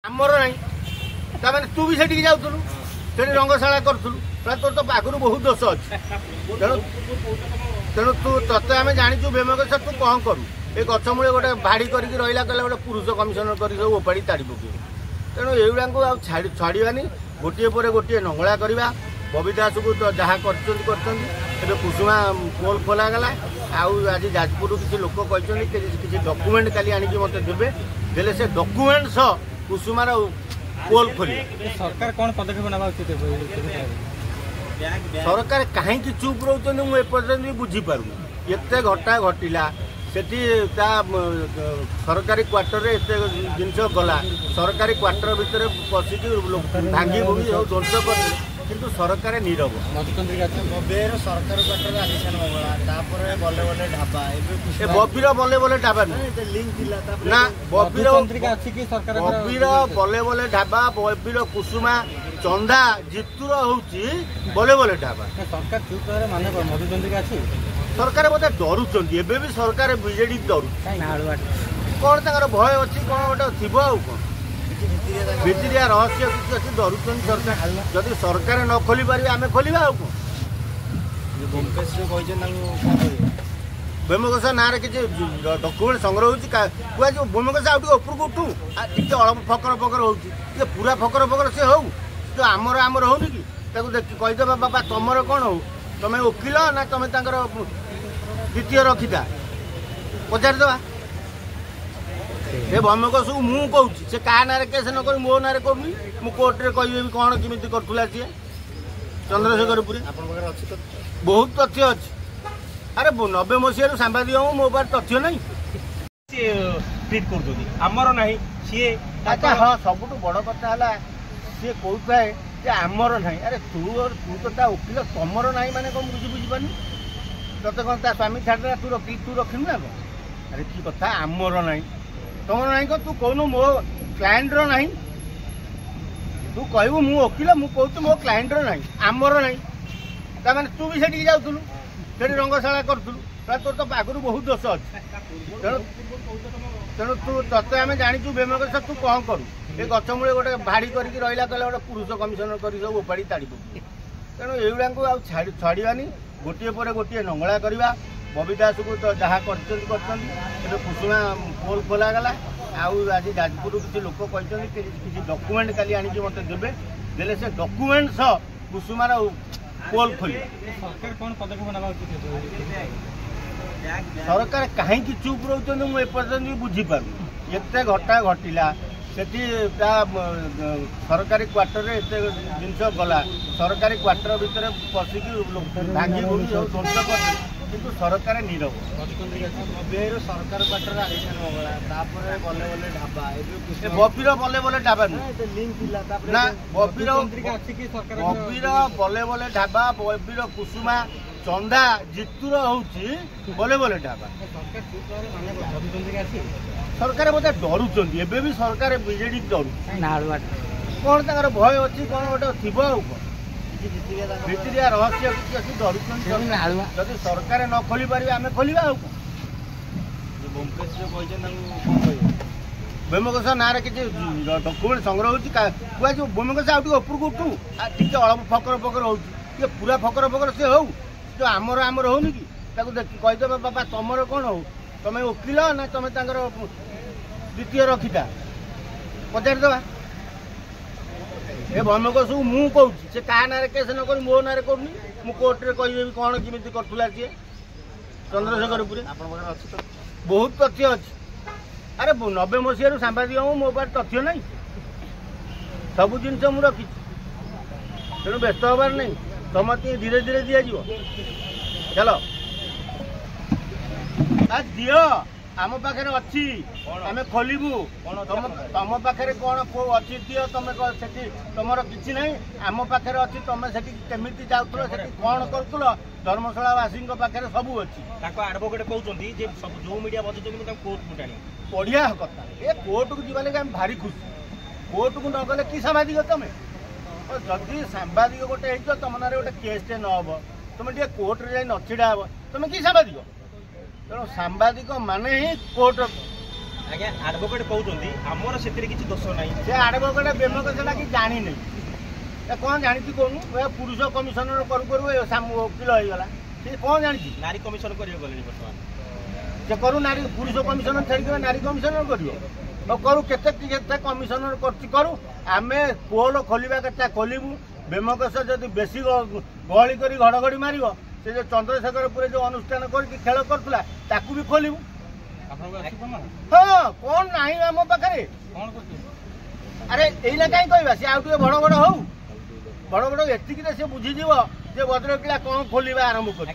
आमर ना तू भी से जाऊलु से रंगशाला करूँ तोर तो आगुरी बहुत दोष अच्छे तेणु तू ते आम जाचु बेमकेश तू कौन करू ये गछ मूले गोटे भाड़ी करके रहा कहले गोटे पुरुष कमिशनर कर सब ओपाड़ी ताड़ी पकड़ तेणु युवा को छाड़ानी गोटे पर गोटे नंगला करवा बबी दास को तो जहाँ कर कुसुमा पोल खोलागला आज जाजपुर किसी लोक किसी डॉक्यूमेंट काली आनिकी मत देवे देले से डॉक्यूमेंट सह कुसुमार पोल खोली सरकार कौन पदक्षेप ना उचित सरकार कहीं चुप रोच मुझे भी बुझीपार एत घटा घटला से सरकारी क्वार्टर एत जिनस गला सरकारी क्वार्टर भितर पशिक भांगी भूंगी सब ध्वंस कर किंतु सरकार नीरव सरकार क्वार्टर आलिशान मंगला बल्ले बल्ले ढाबा बबीर बल्ले बल्ले ढाबा ना बबीर बल्ले बल्ले ढाबा बबीर कुसुमा चंदा जितुर हूँ बल्ले बल्ले ढाबा सरकार चुप मान मधुचंद्रिका अच्छी सरकार बोधे डरुंच एबे भी सरकार बीजेडी डरु कौन तर भय अच्छी कौन गोटे थी आउ कौन भितरिया रहस्य किसी अच्छी डरुंच सरकार जदि सरकार न खोली पारे आम खोलिया आउ बेमकेश ना किसी डॉक्यूमेंट संग्रह हो बेमकेश उपरको उठू टे अल्प फकर फकर हो पूरा फकर फकर सी हो जो आमर आमर होनी कि कहीदे बाबा तुमर कौन हो तुम वकिल ना तुम द्वितीय रखीता पचारिदेवा ये बेमकेश मु कहूँ से क्या ना केस न कर मो ना करूनी मु कोर्टे कह कौन केमी करूला सी चंद्रशेखरपुर बहुत तथ्य अच्छे अरे 90 मसीह सांबादिक मो पास तथ्य नहीं ट्रिट करमर ना सी अच्छा हाँ सब बड़ कथा है सी कहता है कि आमर ना अरे तू तो वकिल तुमर ना माने कौन बुझीपार ते कौन ता स्वामी छाड़ा तू रखी ना कौन अरे की कथा आमर ना तुम ना कौन तू कहून मो क्लाएंटर ना तू कहू मु वकिल मुझे मो क्लाएंटर ना आमर ना तू भी से जाऊलु से रंगशाला करूँ तोर तो आगुरी बहुत दोष अच्छे तेणु तू ते आम जाचु बेमकेश तू कौन करू ये गछ मूले गोटे भाड़ी करके रहा कहले गोटे पुरुष कमिशनर कर सब ओपाड़ी ताड़ी पकड़ तेणु युवा को छाड़ानी गोटे पर गोटे नंगला करवा बबी दास को तो जहाँ कर कुसुमा पोल खोलागला आज जाजपुर किसी लोक किसी डॉक्यूमेंट काली आनिकी मत देवे देले से डॉक्यूमेंट सह कुसुमार पोल खोली सरकार कौन पदक्षेप ना उचित सरकार कहीं चुप रोच मुझे भी बुझीपार एत घटा घटला से सरकारी क्वार्टर एत जिनस गला सरकारी क्वार्टर भितर पशिक भांगी भूंगी सब ध्वंस कर किंतु सरकार नीरव सरकार क्वार्टर आलिशान मंगला बल्ले बल्ले ढाबा बबीर बल्ले बल्ले ढाबा ना बबीर बल्ले बल्ले ढाबा बबीर कुसुमा चंदा जितुर हूँ बल्ले बल्ले ढाबा सरकार बोधे डरुंच एबे भी सरकार बीजेडी डरु कौन तर भय अच्छी कौन गोटे थी आउ कौन भितरिया रहस्य किसी अच्छी डरुंच जदि सरकार न खोली पारे आम खोलिया आउ बेमकेश ना किसी डॉक्यूमेंट संग्रह हो बेमकेश उपरको उठू टे अल्प फकर फकर हो पूरा फकर फकर सी हो जो आमर आमर होनी कि कहीदे बाबा तुमर कौन हो तुम वकिल ना तुम द्वितीय रखीता पचारिदेवा ये बेमकेश मु कहूँ से क्या ना केस न कर मो ना करूनी मु कोर्टे कह कौन केमी करूला सी चंद्रशेखरपुर बहुत तथ्य अच्छे अरे 90 मसीह सांबादिक मो पास तथ्य नहीं सब जिन मुझे रखी तेणु व्यस्त हबार नहीं तुम धीरे धीरे दिज्व चलो दियो आम पाखे अच्छी आम खोलू तुम पाखे कौन अच्छी दियो तुम तुम कि ना आम पाखे अच्छी तुम से केमी जाऊल से कौन करूल धर्मशालावासी पाखे सब अच्छी आडभोकेट कहते जो मीडिया बजे कोर्ट टाणी बढ़िया कथा ये कोर्ट को जीवा लगे भारी खुशी कोर्ट को न गले कि सांबादिक तुम जदि सांबादिक गोटे तुम ना गोटे केसटे न हम तुम टे कोर्टे जा न छिड़ा हे तुम कि सांबादिक तेणु सांबादिक माने ही कोर्ट ଆଜ୍ଞା ଆଡଭୋକେଟ କହୁଛନ୍ତି ଆମର ସେଥିରେ କିଛି ଦୋଷ ନାହିଁ। ସେ ଆଡଭୋକେଟ ବେମକସଟା କି ଜାଣିନି। କଣ ଜାଣିଛି କହୁନୁ? ପୁରୁଷ କମିଶନର କରୁ କରୁ ଓକିଲ ହେଇଗଲା। ସେ କଣ ଜାଣିଛି? ନାରୀ କମିଶନ କରିବାକୁ ଗଲେଣି ବର୍ତ୍ତମାନ। ସେ କରୁ ନାରୀ ପୁରୁଷ କମିଶନର ଛାଡ଼ିଦେବେ ନାରୀ କମିଶନର କରିବ। ଆଉ କରୁ କେତେ କେତେ କମିଶନର କରୁଛି କରୁ। ଆମେ ପୋଲ ଖୋଲିବା କଥା ଖୋଲିବୁ। ବେମକସ ଯଦି ବେଶୀ ଗହଳି କରି ଘଡ଼ଘଡ଼ି ମାରିବ, ସେ ଯୋଉ ଚନ୍ଦ୍ରଶେଖରପୁରରେ ଯୋଉ ଅନୁଷ୍ଠାନ କରିକି ଖେଳ କରୁଥିଲା ତାକୁ ବି ଖୋଲିବୁ। ହଁ କଣ ନାହିଁ ଆମ ପାଖରେ? ଆରେ ଏଇନା କାହିଁ କହିବା? ସେ ଆଉ ଟିକେ ବଡ ବଡ ହଉ, ବଡ ବଡ ଏତିକିରେ ସେ ବୁଝିଯିବ ଯେ ଭଦ୍ରକିଲା କଣ ଖୋଲିବା ଆରମ୍ଭ କରିବ।